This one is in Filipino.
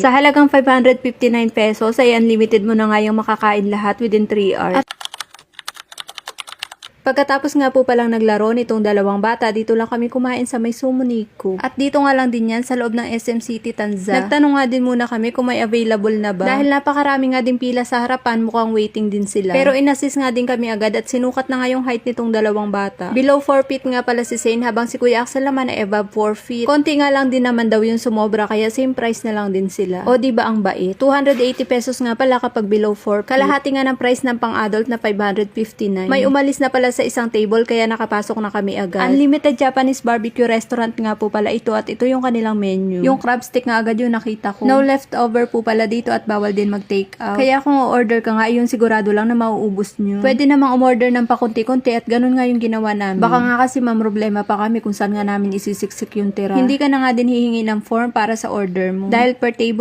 Sa halagang 559 pesos ay unlimited mo na nga yung makakain lahat within 3 hours. Pagkatapos nga po palang naglaro nitong dalawang bata, dito lang kami kumain sa may Sumuniko. At dito nga lang din yan sa loob ng SM City Tanza. Nagtanong nga din muna kami kung may available na ba. Dahil napakarami nga din pila sa harapan, mukhang waiting din sila. Pero inassist nga din kami agad at sinukat na nga yung height nitong dalawang bata. Below 4 feet nga pala si Zane, habang si Kuya Axel naman ay above 4 feet. Konti nga lang din naman daw yung sumobra, kaya same price na lang din sila. O diba ang bait? 280 pesos nga pala kapag below 4 feet. Kalahati nga ng price ng pang-adult na 559. May umalis na pala sa isang table kaya nakapasok na kami agad. Unlimited Japanese barbecue restaurant nga po pala ito at ito yung kanilang menu. Yung crab stick nga agad yung nakita ko. No leftover po pala dito at bawal din mag-take out. Kaya kung order ka nga, yun sigurado lang na mauubos nyo. Pwede namang umorder ng pakunti-kunti at ganun nga yung ginawa namin. Baka nga kasi problema pa kami kung saan nga namin isisiksik yung tira. Hindi ka na nga din hihingi ng form para sa order mo. Dahil per table